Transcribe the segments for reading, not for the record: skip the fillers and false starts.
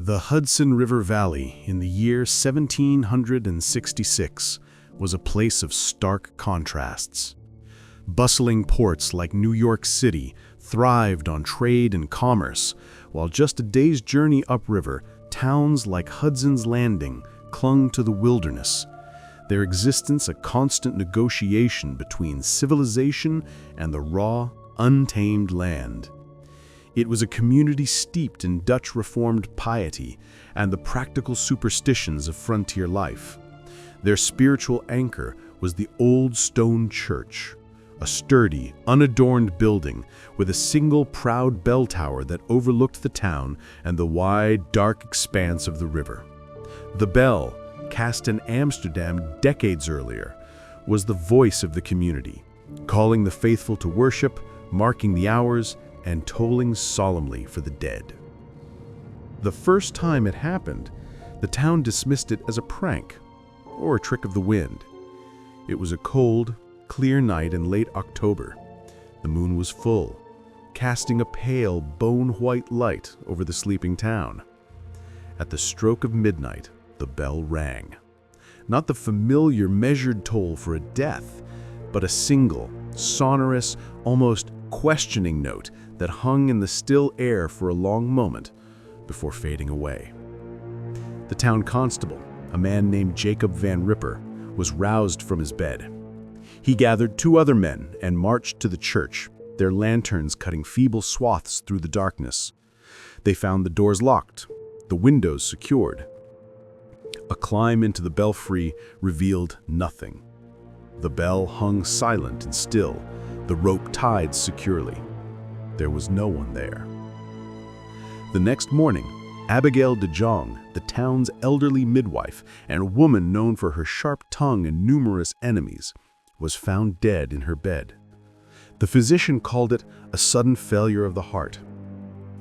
The Hudson River Valley in the year 1766 was a place of stark contrasts. Bustling ports like New York City thrived on trade and commerce, while just a day's journey upriver, towns like Hudson's Landing clung to the wilderness, their existence a constant negotiation between civilization and the raw, untamed land. It was a community steeped in Dutch Reformed piety and the practical superstitions of frontier life. Their spiritual anchor was the old stone church, a sturdy, unadorned building with a single proud bell tower that overlooked the town and the wide, dark expanse of the river. The bell, cast in Amsterdam decades earlier, was the voice of the community, calling the faithful to worship, marking the hours, and tolling solemnly for the dead. The first time it happened, the town dismissed it as a prank or a trick of the wind. It was a cold, clear night in late October. The moon was full, casting a pale, bone-white light over the sleeping town. At the stroke of midnight, the bell rang. Not the familiar measured toll for a death, but a single, sonorous, almost questioning note that hung in the still air for a long moment before fading away. The town constable, a man named Jacob Van Ripper, was roused from his bed. He gathered 2 other men and marched to the church, their lanterns cutting feeble swaths through the darkness. They found the doors locked, the windows secured. A climb into the belfry revealed nothing. The bell hung silent and still, the rope tied securely. There was no one there. The next morning, Abigail de Jong, the town's elderly midwife and a woman known for her sharp tongue and numerous enemies, was found dead in her bed. The physician called it a sudden failure of the heart.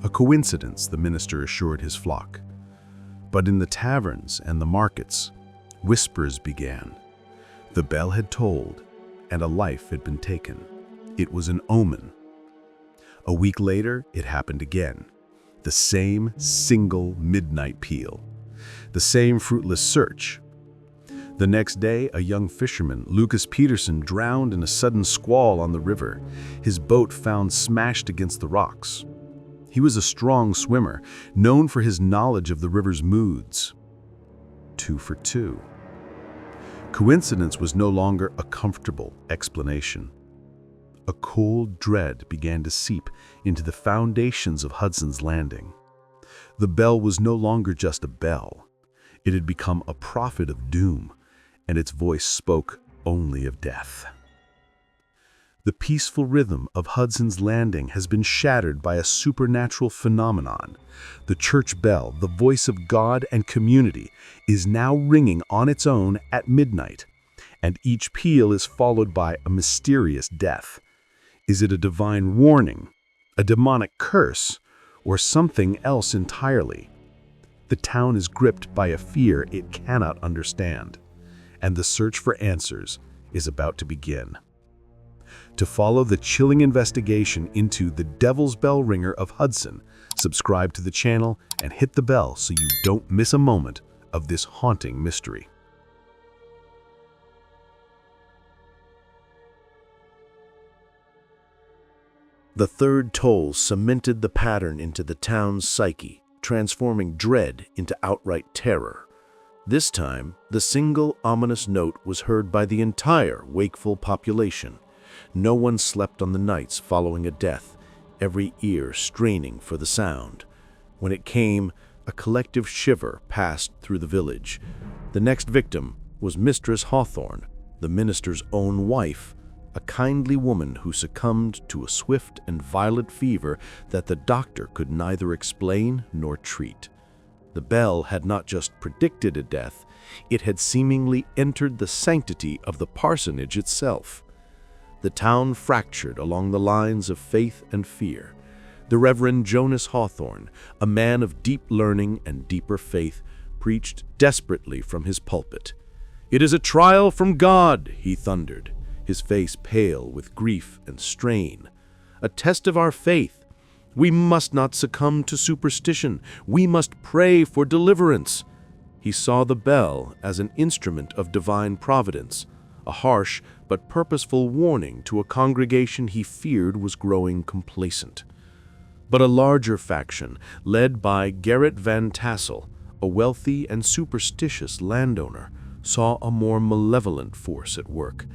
A coincidence, the minister assured his flock. But in the taverns and the markets, whispers began. The bell had tolled, and a life had been taken. It was an omen. A week later, it happened again. The same single midnight peal. The same fruitless search. The next day, a young fisherman, Lucas Peterson, drowned in a sudden squall on the river, his boat found smashed against the rocks. He was a strong swimmer, known for his knowledge of the river's moods. 2 for 2. Coincidence was no longer a comfortable explanation. A cold dread began to seep into the foundations of Hudson's Landing. The bell was no longer just a bell. It had become a prophet of doom, and its voice spoke only of death. The peaceful rhythm of Hudson's Landing has been shattered by a supernatural phenomenon. The church bell, the voice of God and community, is now ringing on its own at midnight, and each peal is followed by a mysterious death. Is it a divine warning, a demonic curse, or something else entirely? The town is gripped by a fear it cannot understand, and the search for answers is about to begin. To follow the chilling investigation into the Devil's Bell Ringer of Hudson, subscribe to the channel and hit the bell so you don't miss a moment of this haunting mystery. The third toll cemented the pattern into the town's psyche, transforming dread into outright terror. This time, the single ominous note was heard by the entire wakeful population. No one slept on the nights following a death, every ear straining for the sound. When it came, a collective shiver passed through the village. The next victim was Mistress Hawthorne, the minister's own wife, a kindly woman who succumbed to a swift and violent fever that the doctor could neither explain nor treat. The bell had not just predicted a death, it had seemingly entered the sanctity of the parsonage itself. The town fractured along the lines of faith and fear. The Reverend Jonas Hawthorne, a man of deep learning and deeper faith, preached desperately from his pulpit. "It is a trial from God," he thundered, his face pale with grief and strain. "A test of our faith, We must not succumb to superstition. We must pray for deliverance." He saw the bell as an instrument of divine providence, a harsh but purposeful warning to a congregation he feared was growing complacent. But a larger faction, led by Gerrit Van Tassel, a wealthy and superstitious landowner, saw a more malevolent force at work.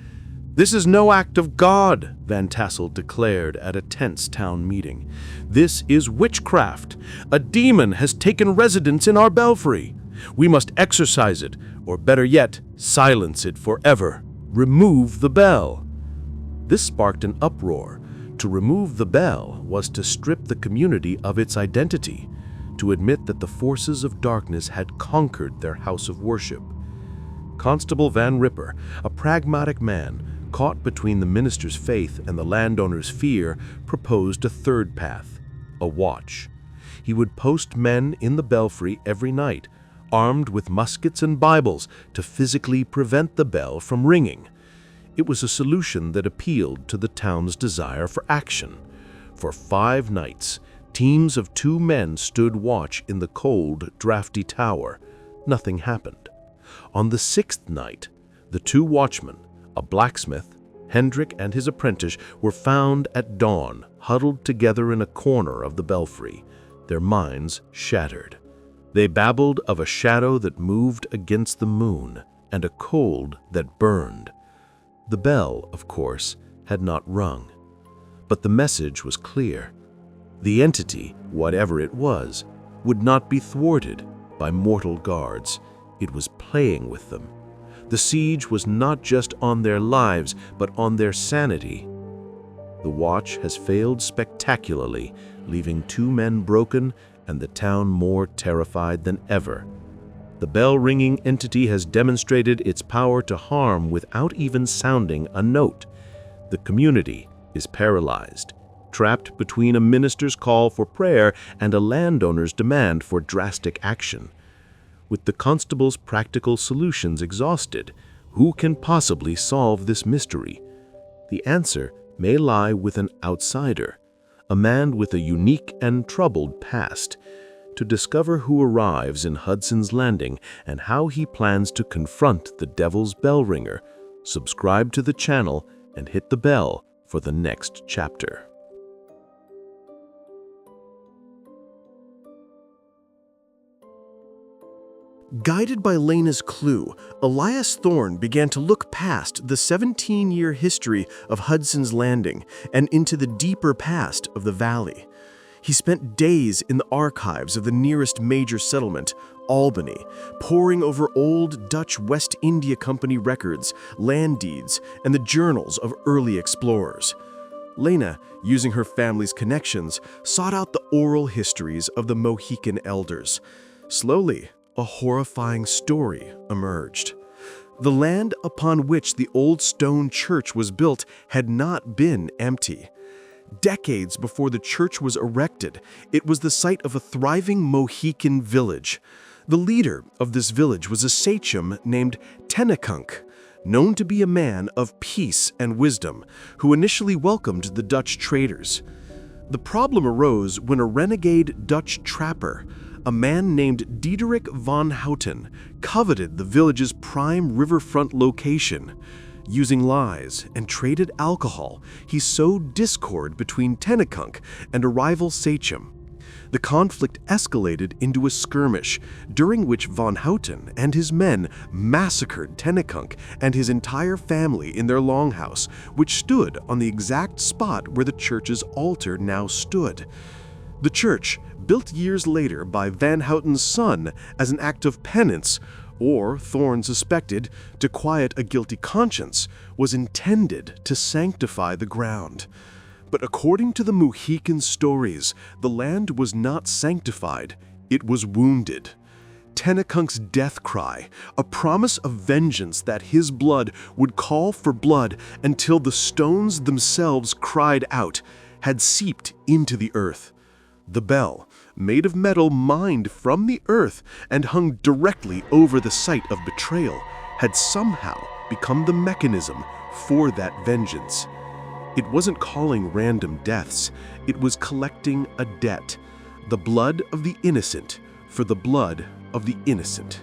"This is no act of God," Van Tassel declared at a tense town meeting. "This is witchcraft. A demon has taken residence in our belfry. We must exorcise it, or better yet, silence it forever. Remove the bell." This sparked an uproar. To remove the bell was to strip the community of its identity, to admit that the forces of darkness had conquered their house of worship. Constable Van Ripper, a pragmatic man, caught between the minister's faith and the landowner's fear, proposed a third path, a watch. He would post men in the belfry every night, armed with muskets and Bibles, to physically prevent the bell from ringing. It was a solution that appealed to the town's desire for action. For 5 nights, teams of 2 men stood watch in the cold, drafty tower. Nothing happened. On the 6th night, the 2 watchmen, a blacksmith, Hendrik and his apprentice, were found at dawn, huddled together in a corner of the belfry, their minds shattered. They babbled of a shadow that moved against the moon and a cold that burned. The bell, of course, had not rung, but the message was clear. The entity, whatever it was, would not be thwarted by mortal guards. It was playing with them. The siege was not just on their lives, but on their sanity. The watch has failed spectacularly, leaving 2 men broken and the town more terrified than ever. The bell-ringing entity has demonstrated its power to harm without even sounding a note. The community is paralyzed, trapped between a minister's call for prayer and a landowner's demand for drastic action. With the constable's practical solutions exhausted, who can possibly solve this mystery? The answer may lie with an outsider, a man with a unique and troubled past. To discover who arrives in Hudson's Landing and how he plans to confront the devil's bell ringer, subscribe to the channel and hit the bell for the next chapter. Guided by Lena's clue, Elias Thorne began to look past the 17-year history of Hudson's Landing and into the deeper past of the valley. He spent days in the archives of the nearest major settlement, Albany, poring over old Dutch West India Company records, land deeds, and the journals of early explorers. Lena, using her family's connections, sought out the oral histories of the Mohican elders. Slowly, a horrifying story emerged. The land upon which the old stone church was built had not been empty. Decades before the church was erected, it was the site of a thriving Mohican village. The leader of this village was a sachem named Tennekunk, known to be a man of peace and wisdom, who initially welcomed the Dutch traders. The problem arose when a renegade Dutch trapper, a man named Diederik van Houten, coveted the village's prime riverfront location. Using lies and traded alcohol, he sowed discord between Tennekunk and a rival sachem. The conflict escalated into a skirmish, during which Van Houten and his men massacred Tennekunk and his entire family in their longhouse, which stood on the exact spot where the church's altar now stood. The church, built years later by Van Houten's son as an act of penance, or, Thorne suspected, to quiet a guilty conscience, was intended to sanctify the ground. But according to the Mohican stories, the land was not sanctified, it was wounded. Tennekunk's death cry, a promise of vengeance that his blood would call for blood until the stones themselves cried out, had seeped into the earth. The bell, made of metal mined from the earth and hung directly over the site of betrayal, had somehow become the mechanism for that vengeance. It wasn't calling random deaths, it was collecting a debt, the blood of the innocent for the blood of the innocent.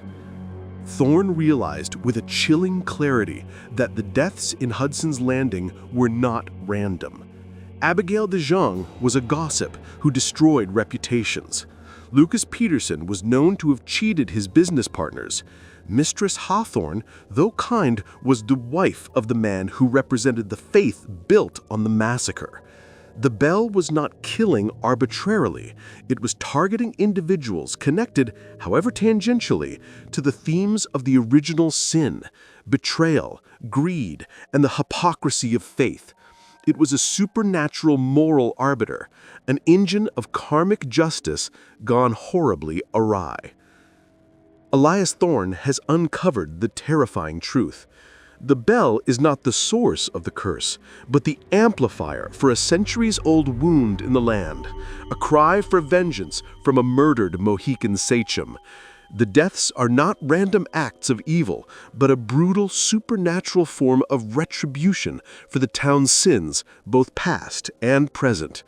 Thorne realized with a chilling clarity that the deaths in Hudson's Landing were not random. Abigail de Jong was a gossip who destroyed reputations. Lucas Peterson was known to have cheated his business partners. Mistress Hawthorne, though kind, was the wife of the man who represented the faith built on the massacre. The bell was not killing arbitrarily. It was targeting individuals connected, however tangentially, to the themes of the original sin, betrayal, greed, and the hypocrisy of faith. It was a supernatural moral arbiter, an engine of karmic justice gone horribly awry. Elias Thorne has uncovered the terrifying truth. The bell is not the source of the curse, but the amplifier for a centuries-old wound in the land, a cry for vengeance from a murdered Mohican sachem. The deaths are not random acts of evil, but a brutal supernatural form of retribution for the town's sins, both past and present.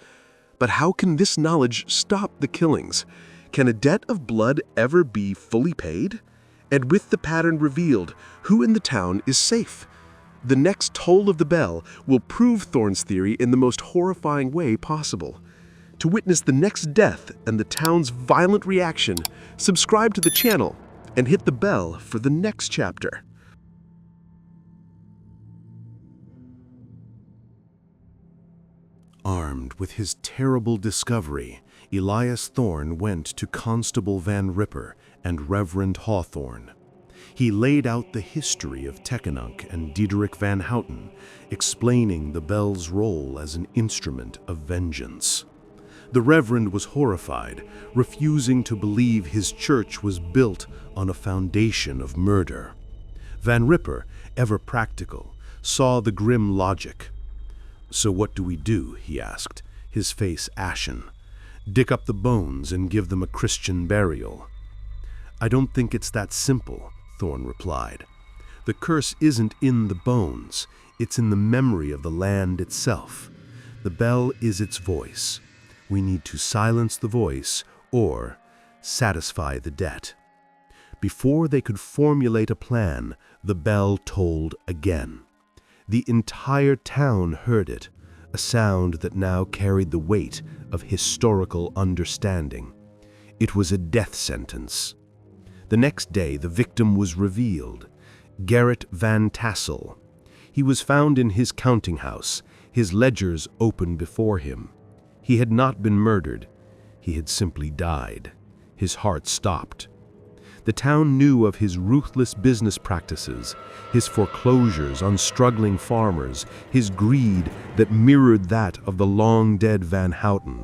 But how can this knowledge stop the killings? Can a debt of blood ever be fully paid? And with the pattern revealed, who in the town is safe? The next toll of the bell will prove Thorne's theory in the most horrifying way possible. To witness the next death and the town's violent reaction, subscribe to the channel and hit the bell for the next chapter. Armed with his terrible discovery, Elias Thorne went to Constable Van Ripper and Reverend Hawthorne. He laid out the history of Teckenunk and Diederik van Houten, explaining the bell's role as an instrument of vengeance. The Reverend was horrified, refusing to believe his church was built on a foundation of murder. Van Ripper, ever practical, saw the grim logic. "So what do we do?" he asked, his face ashen. "Dig up the bones and give them a Christian burial." "I don't think it's that simple," Thorne replied. "The curse isn't in the bones, it's in the memory of the land itself. The bell is its voice. We need to silence the voice or satisfy the debt." Before they could formulate a plan, the bell tolled again. The entire town heard it, a sound that now carried the weight of historical understanding. It was a death sentence. The next day, the victim was revealed, Gerrit van Tassel. He was found in his counting house, his ledgers open before him. He had not been murdered. He had simply died. His heart stopped. The town knew of his ruthless business practices, his foreclosures on struggling farmers, his greed that mirrored that of the long-dead Van Houten.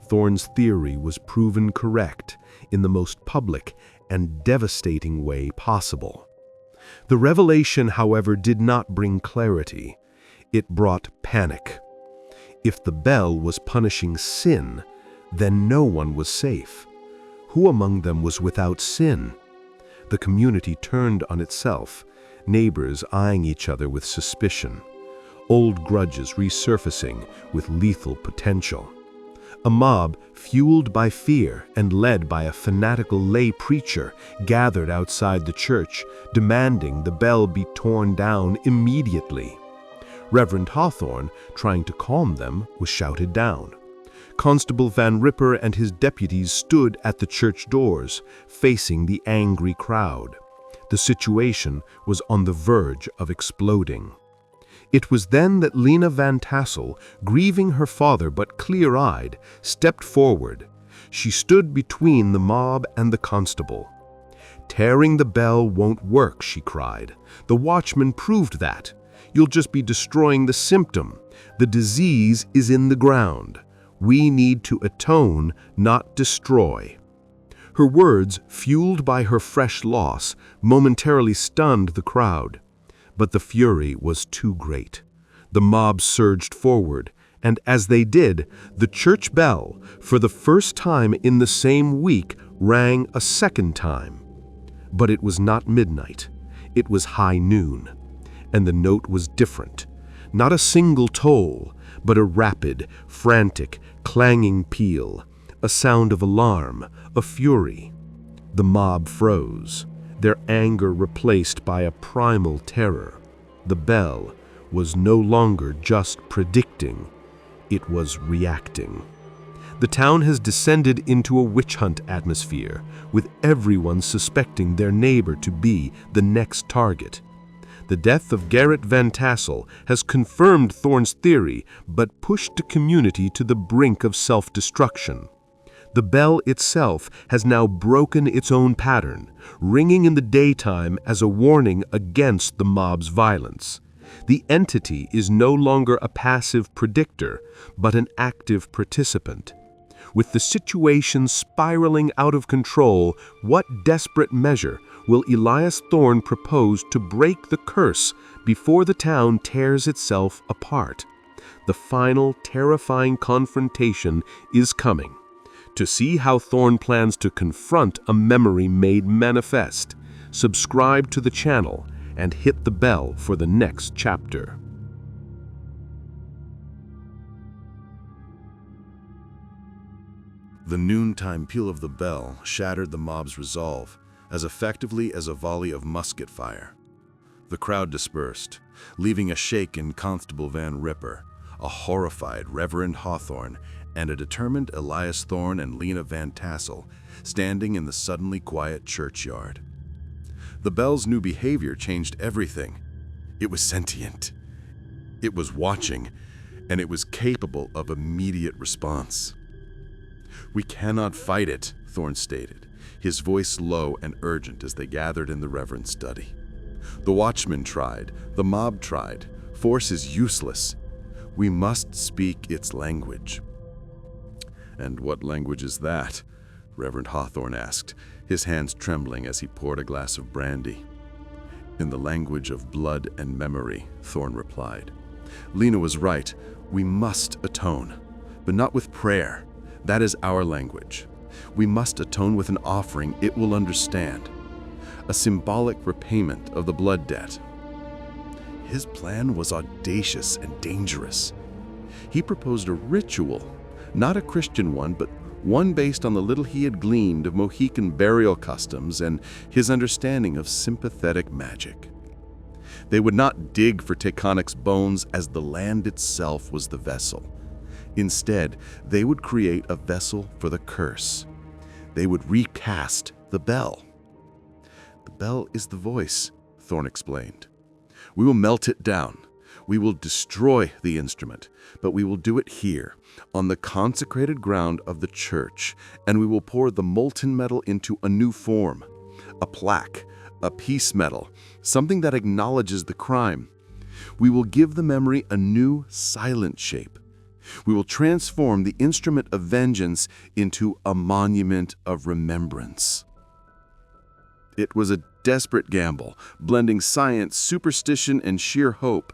Thorne's theory was proven correct in the most public and devastating way possible. The revelation, however, did not bring clarity. It brought panic. If the bell was punishing sin, then no one was safe. Who among them was without sin? The community turned on itself, neighbors eyeing each other with suspicion, old grudges resurfacing with lethal potential. A mob, fueled by fear and led by a fanatical lay preacher, gathered outside the church, demanding the bell be torn down immediately. Reverend Hawthorne, trying to calm them, was shouted down. Constable Van Ripper and his deputies stood at the church doors, facing the angry crowd. The situation was on the verge of exploding. It was then that Lena Van Tassel, grieving her father but clear-eyed, stepped forward. She stood between the mob and the constable. "Tearing the bell won't work," she cried. "The watchman proved that. You'll just be destroying the symptom. The disease is in the ground. We need to atone, not destroy." Her words, fueled by her fresh loss, momentarily stunned the crowd. But the fury was too great. The mob surged forward, and as they did, the church bell, for the first time in the same week, rang a second time. But it was not midnight. It was high noon. And the note was different. Not a single toll, but a rapid, frantic, clanging peal, a sound of alarm, of fury. The mob froze, their anger replaced by a primal terror. The bell was no longer just predicting, it was reacting. The town has descended into a witch hunt atmosphere, with everyone suspecting their neighbor to be the next target. The death of Garrett Van Tassel has confirmed Thorne's theory, but pushed the community to the brink of self-destruction. The bell itself has now broken its own pattern, ringing in the daytime as a warning against the mob's violence. The entity is no longer a passive predictor, but an active participant. With the situation spiraling out of control, what desperate measure will Elias Thorne propose to break the curse before the town tears itself apart? The final, terrifying confrontation is coming. To see how Thorne plans to confront a memory made manifest, subscribe to the channel and hit the bell for the next chapter. The noontime peal of the bell shattered the mob's resolve as effectively as a volley of musket fire. The crowd dispersed, leaving a shaken Constable Van Ripper, a horrified Reverend Hawthorne, and a determined Elias Thorne and Lena Van Tassel standing in the suddenly quiet churchyard. The bell's new behavior changed everything. It was sentient. It was watching, and it was capable of immediate response. "We cannot fight it," Thorne stated, his voice low and urgent as they gathered in the Reverend's study. "The watchmen tried, the mob tried. Force is useless. We must speak its language." "And what language is that?" Reverend Hawthorne asked, his hands trembling as he poured a glass of brandy. "In the language of blood and memory," Thorne replied. "Lena was right. We must atone, but not with prayer. That is our language. We must atone with an offering it will understand, a symbolic repayment of the blood debt." His plan was audacious and dangerous. He proposed a ritual, not a Christian one, but one based on the little he had gleaned of Mohican burial customs and his understanding of sympathetic magic. They would not dig for Taconix's bones, as the land itself was the vessel. Instead, they would create a vessel for the curse. They would recast the bell. "The bell is the voice," Thorne explained. "We will melt it down. We will destroy the instrument, but we will do it here, on the consecrated ground of the church, and we will pour the molten metal into a new form, a plaque, a peace medal, something that acknowledges the crime. We will give the memory a new, silent shape. We will transform the instrument of vengeance into a monument of remembrance." It was a desperate gamble, blending science, superstition, and sheer hope.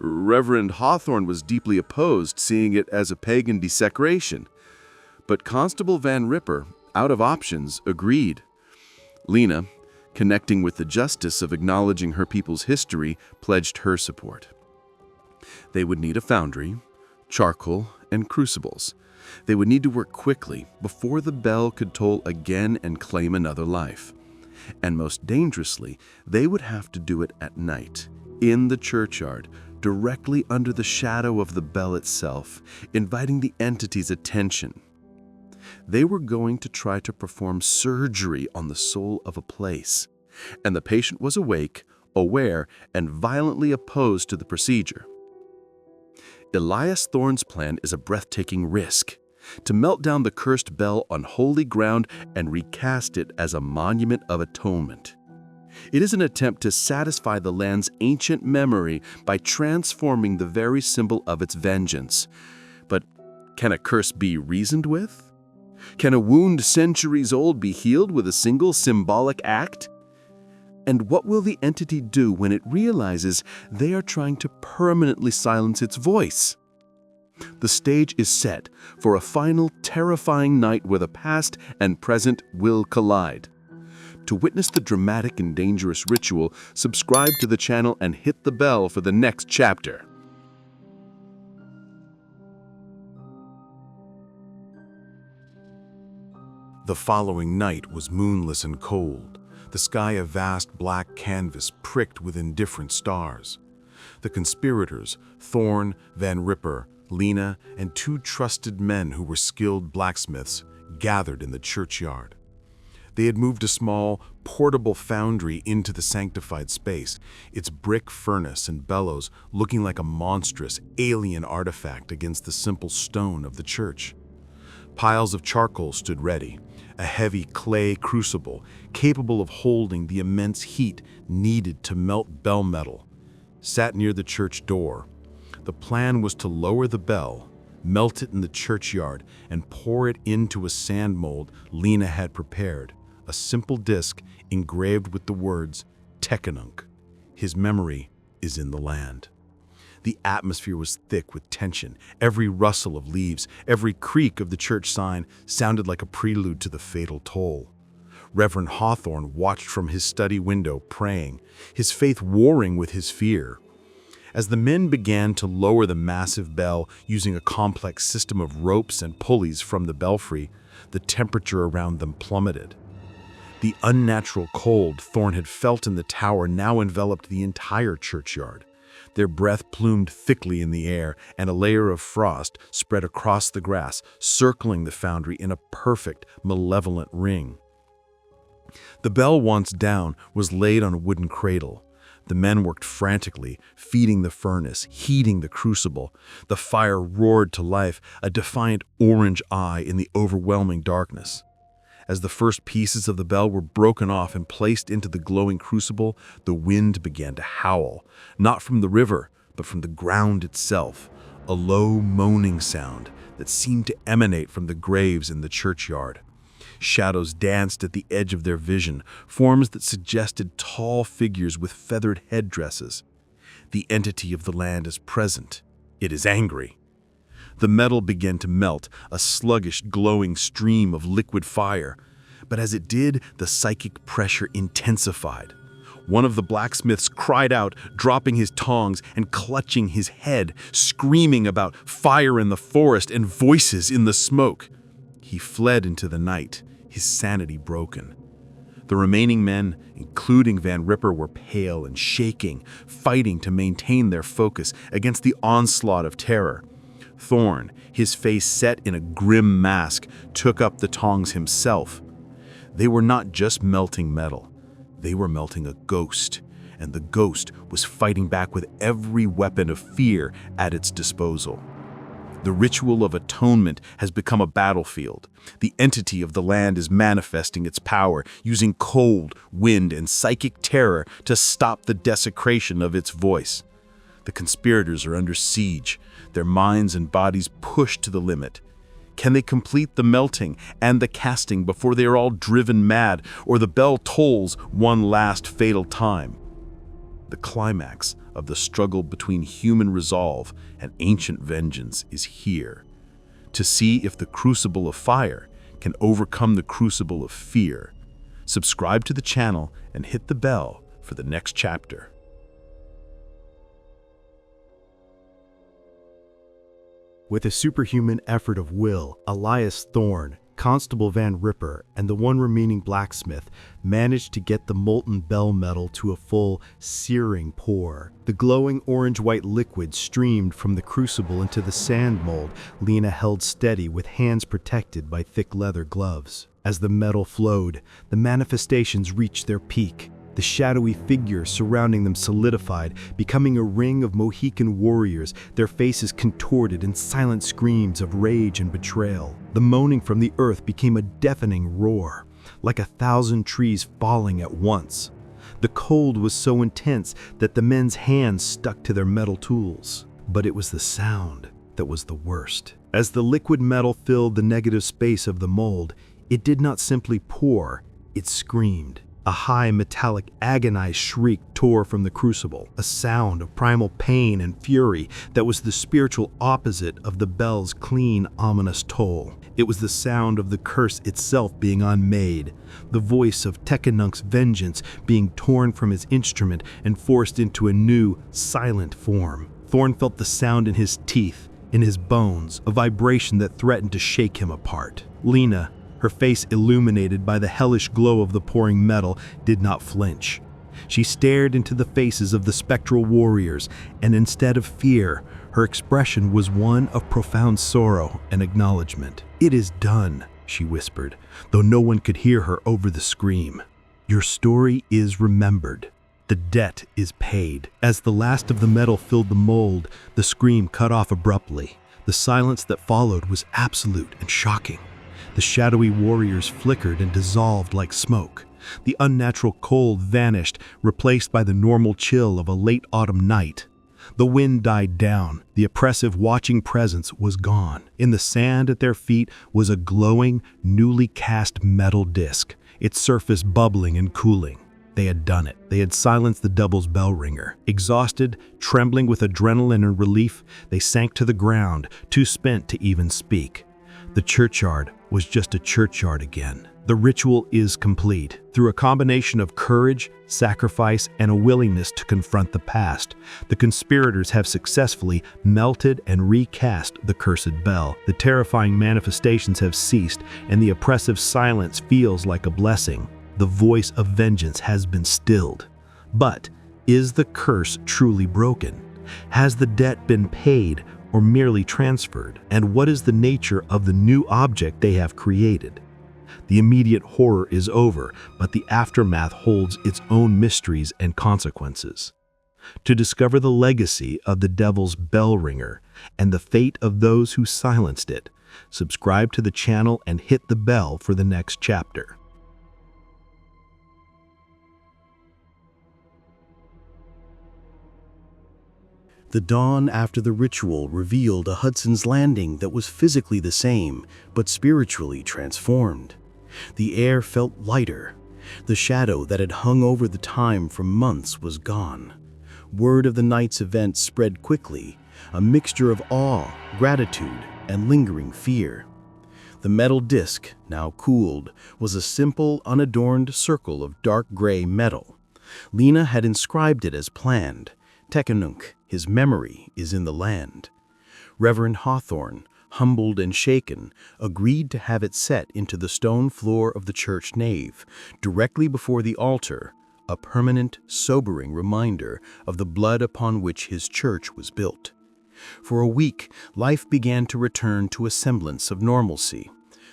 Reverend Hawthorne was deeply opposed, seeing it as a pagan desecration. But Constable Van Ripper, out of options, agreed. Lena, connecting with the justice of acknowledging her people's history, pledged her support. They would need a foundry, charcoal, and crucibles. They would need to work quickly before the bell could toll again and claim another life. And most dangerously, they would have to do it at night, in the churchyard, directly under the shadow of the bell itself, inviting the entity's attention. They were going to try to perform surgery on the soul of a place, and the patient was awake, aware, and violently opposed to the procedure. Elias Thorne's plan is a breathtaking risk: to melt down the cursed bell on holy ground and recast it as a monument of atonement. It is an attempt to satisfy the land's ancient memory by transforming the very symbol of its vengeance. But can a curse be reasoned with? Can a wound centuries old be healed with a single symbolic act? And what will the entity do when it realizes they are trying to permanently silence its voice? The stage is set for a final, terrifying night where the past and present will collide. To witness the dramatic and dangerous ritual, subscribe to the channel and hit the bell for the next chapter. The following night was moonless and cold, the sky a vast black canvas pricked with indifferent stars. The conspirators, Thorn, Van Ripper, Lena, and 2 trusted men who were skilled blacksmiths, gathered in the churchyard. They had moved a small, portable foundry into the sanctified space, its brick furnace and bellows looking like a monstrous, alien artifact against the simple stone of the church. Piles of charcoal stood ready, a heavy clay crucible capable of holding the immense heat needed to melt bell metal, sat near the church door. The plan was to lower the bell, melt it in the churchyard, and pour it into a sand mold Lena had prepared, a simple disc engraved with the words, Tekanunk. His memory is in the land. The atmosphere was thick with tension. Every rustle of leaves, every creak of the church sign sounded like a prelude to the fatal toll. Reverend Hawthorne watched from his study window, praying, his faith warring with his fear. As the men began to lower the massive bell using a complex system of ropes and pulleys from the belfry, the temperature around them plummeted. The unnatural cold Thorne had felt in the tower now enveloped the entire churchyard. Their breath plumed thickly in the air, and a layer of frost spread across the grass, circling the foundry in a perfect, malevolent ring. The bell, once down, was laid on a wooden cradle. The men worked frantically, feeding the furnace, heating the crucible. The fire roared to life, a defiant orange eye in the overwhelming darkness. As the first pieces of the bell were broken off and placed into the glowing crucible, the wind began to howl, not from the river, but from the ground itself, a low moaning sound that seemed to emanate from the graves in the churchyard. Shadows danced at the edge of their vision, forms that suggested tall figures with feathered headdresses. The entity of the land is present. It is angry. The metal began to melt, a sluggish, glowing stream of liquid fire. But as it did, the psychic pressure intensified. One of the blacksmiths cried out, dropping his tongs and clutching his head, screaming about fire in the forest and voices in the smoke. He fled into the night, his sanity broken. The remaining men, including Van Ripper, were pale and shaking, fighting to maintain their focus against the onslaught of terror. Thorne, his face set in a grim mask, took up the tongs himself. They were not just melting metal. They were melting a ghost, and the ghost was fighting back with every weapon of fear at its disposal. The ritual of atonement has become a battlefield. The entity of the land is manifesting its power, using cold, wind, and psychic terror to stop the desecration of its voice. The conspirators are under siege, their minds and bodies pushed to the limit. Can they complete the melting and the casting before they are all driven mad, or the bell tolls one last fatal time? The climax of the struggle between human resolve and ancient vengeance is here, to see if the crucible of fire can overcome the crucible of fear. Subscribe to the channel and hit the bell for the next chapter. With a superhuman effort of will, Elias Thorne, Constable Van Ripper, and the one remaining blacksmith managed to get the molten bell metal to a full, searing pour. The glowing orange-white liquid streamed from the crucible into the sand mold Lena held steady with hands protected by thick leather gloves. As the metal flowed, the manifestations reached their peak. The shadowy figures surrounding them solidified, becoming a ring of Mohican warriors, their faces contorted in silent screams of rage and betrayal. The moaning from the earth became a deafening roar, like 1,000 trees falling at once. The cold was so intense that the men's hands stuck to their metal tools. But it was the sound that was the worst. As the liquid metal filled the negative space of the mold, it did not simply pour, it screamed. A high, metallic, agonized shriek tore from the crucible, a sound of primal pain and fury that was the spiritual opposite of the bell's clean, ominous toll. It was the sound of the curse itself being unmade, the voice of Tekanunk's vengeance being torn from his instrument and forced into a new, silent form. Thorne felt the sound in his teeth, in his bones, a vibration that threatened to shake him apart. Lena, her face illuminated by the hellish glow of the pouring metal, did not flinch. She stared into the faces of the spectral warriors, and instead of fear, her expression was one of profound sorrow and acknowledgement. "It is done," she whispered, though no one could hear her over the scream. "Your story is remembered. The debt is paid." As the last of the metal filled the mold, the scream cut off abruptly. The silence that followed was absolute and shocking. The shadowy warriors flickered and dissolved like smoke. The unnatural cold vanished, replaced by the normal chill of a late autumn night. The wind died down. The oppressive watching presence was gone. In the sand at their feet was a glowing, newly cast metal disc, its surface bubbling and cooling. They had done it. They had silenced the Devil's bell ringer. Exhausted, trembling with adrenaline and relief, they sank to the ground, too spent to even speak. The churchyard was just a churchyard again. The ritual is complete. Through a combination of courage, sacrifice, and a willingness to confront the past, the conspirators have successfully melted and recast the cursed bell. The terrifying manifestations have ceased, and the oppressive silence feels like a blessing. The voice of vengeance has been stilled. But is the curse truly broken? Has the debt been paid or merely transferred? And what is the nature of the new object they have created? The immediate horror is over, but the aftermath holds its own mysteries and consequences. To discover the legacy of the Devil's bell ringer and the fate of those who silenced it, subscribe to the channel and hit the bell for the next chapter. The dawn after the ritual revealed a Hudson's Landing that was physically the same, but spiritually transformed. The air felt lighter. The shadow that had hung over the time for months was gone. Word of the night's event spread quickly, a mixture of awe, gratitude, and lingering fear. The metal disc, now cooled, was a simple, unadorned circle of dark gray metal. Lena had inscribed it as planned. Teckenunk, his memory is in the land. Reverend Hawthorne, humbled and shaken, agreed to have it set into the stone floor of the church nave, directly before the altar, a permanent, sobering reminder of the blood upon which his church was built. For a week, life began to return to a semblance of normalcy.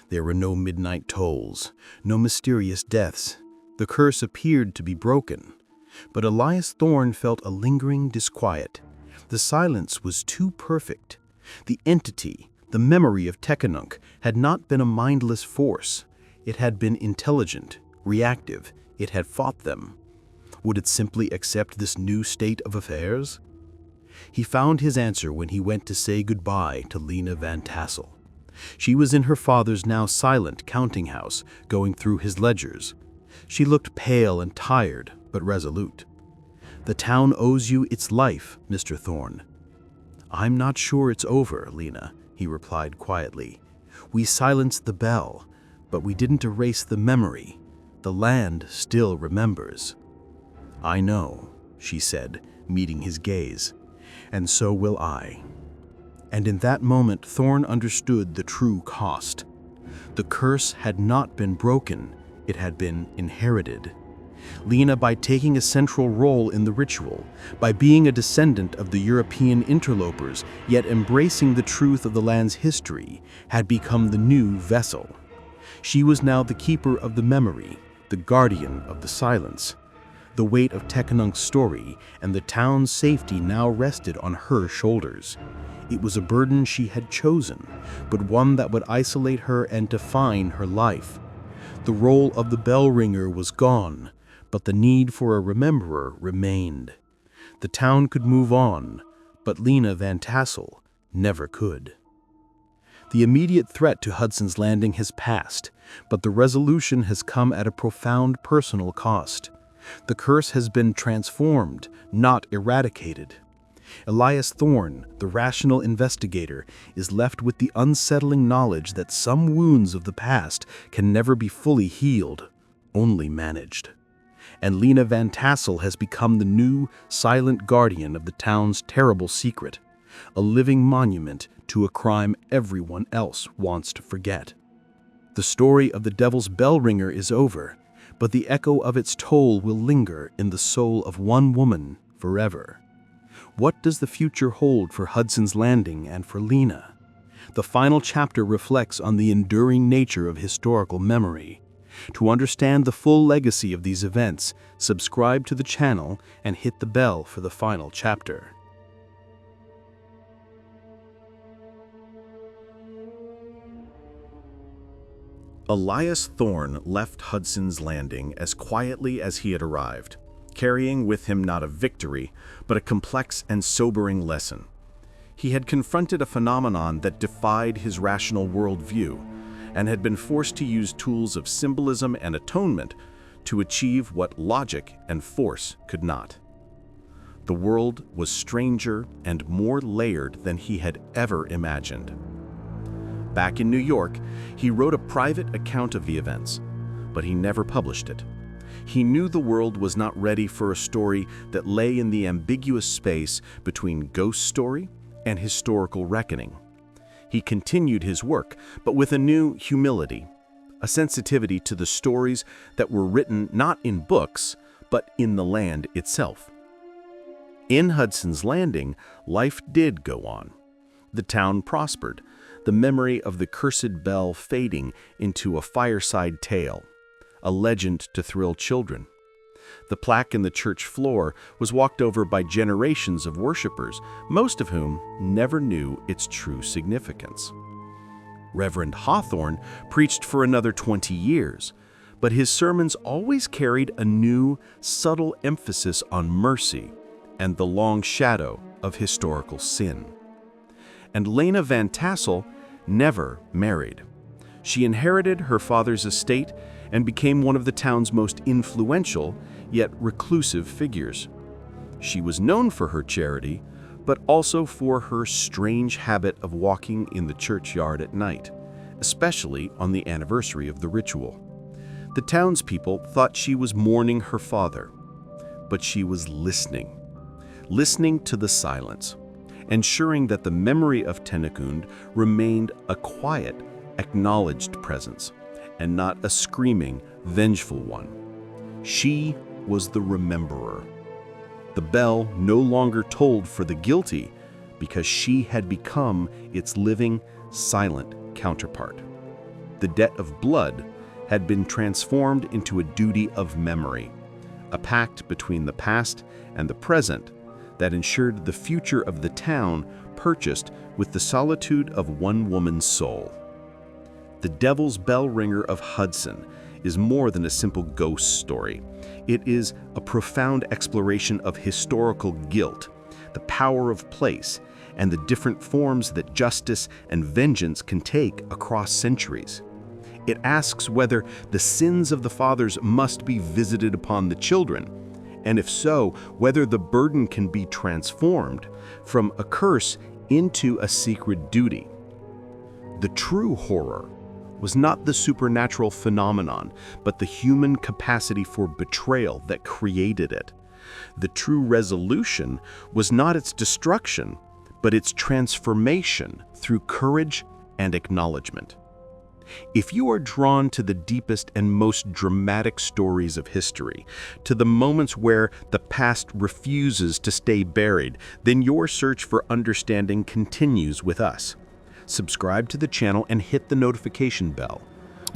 There were no midnight tolls, no mysterious deaths. The curse appeared to be broken. But Elias Thorne felt a lingering disquiet. The silence was too perfect. The entity, the memory of Teckenunk, had not been a mindless force. It had been intelligent, reactive. It had fought them. Would it simply accept this new state of affairs? He found his answer when he went to say goodbye to Lena Van Tassel. She was in her father's now silent counting house, going through his ledgers. She looked pale and tired, but resolute. "The town owes you its life, Mr. Thorne." "I'm not sure it's over, Lena," he replied quietly. "We silenced the bell, but we didn't erase the memory. The land still remembers." "I know," she said, meeting his gaze, "and so will I." And in that moment, Thorne understood the true cost. The curse had not been broken, it had been inherited. Lena, by taking a central role in the ritual, by being a descendant of the European interlopers, yet embracing the truth of the land's history, had become the new vessel. She was now the keeper of the memory, the guardian of the silence. The weight of Teckenunk's story and the town's safety now rested on her shoulders. It was a burden she had chosen, but one that would isolate her and define her life. The role of the bell ringer was gone, but the need for a rememberer remained. The town could move on, but Lena Van Tassel never could. The immediate threat to Hudson's Landing has passed, but the resolution has come at a profound personal cost. The curse has been transformed, not eradicated. Elias Thorne, the rational investigator, is left with the unsettling knowledge that some wounds of the past can never be fully healed, only managed. And Lena Van Tassel has become the new, silent guardian of the town's terrible secret, a living monument to a crime everyone else wants to forget. The story of the Devil's Bell Ringer is over, but the echo of its toll will linger in the soul of one woman forever. What does the future hold for Hudson's Landing and for Lena? The final chapter reflects on the enduring nature of historical memory. To understand the full legacy of these events, subscribe to the channel and hit the bell for the final chapter. Elias Thorne left Hudson's Landing as quietly as he had arrived, carrying with him not a victory, but a complex and sobering lesson. He had confronted a phenomenon that defied his rational worldview, and had been forced to use tools of symbolism and atonement to achieve what logic and force could not. The world was stranger and more layered than he had ever imagined. Back in New York, he wrote a private account of the events, but he never published it. He knew the world was not ready for a story that lay in the ambiguous space between ghost story and historical reckoning. He continued his work, but with a new humility, a sensitivity to the stories that were written not in books, but in the land itself. In Hudson's Landing, life did go on. The town prospered, the memory of the cursed bell fading into a fireside tale, a legend to thrill children. The plaque in the church floor was walked over by generations of worshipers, most of whom never knew its true significance. Reverend Hawthorne preached for another 20 years, but his sermons always carried a new, subtle emphasis on mercy and the long shadow of historical sin. And Lena Van Tassel never married. She inherited her father's estate and became one of the town's most influential, yet reclusive figures. She was known for her charity, but also for her strange habit of walking in the churchyard at night, especially on the anniversary of the ritual. The townspeople thought she was mourning her father, but she was listening to the silence, ensuring that the memory of Tennekund remained a quiet, acknowledged presence, and not a screaming, vengeful one. She was the rememberer. The bell no longer tolled for the guilty because she had become its living, silent counterpart. The debt of blood had been transformed into a duty of memory, a pact between the past and the present that ensured the future of the town purchased with the solitude of one woman's soul. The Devil's Bell Ringer of Hudson is more than a simple ghost story. It is a profound exploration of historical guilt, the power of place, and the different forms that justice and vengeance can take across centuries. It asks whether the sins of the fathers must be visited upon the children, and if so, whether the burden can be transformed from a curse into a sacred duty. The true horror was not the supernatural phenomenon, but the human capacity for betrayal that created it. The true resolution was not its destruction, but its transformation through courage and acknowledgement. If you are drawn to the deepest and most dramatic stories of history, to the moments where the past refuses to stay buried, then your search for understanding continues with us. Subscribe to the channel and hit the notification bell.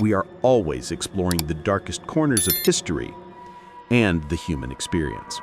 We are always exploring the darkest corners of history and the human experience.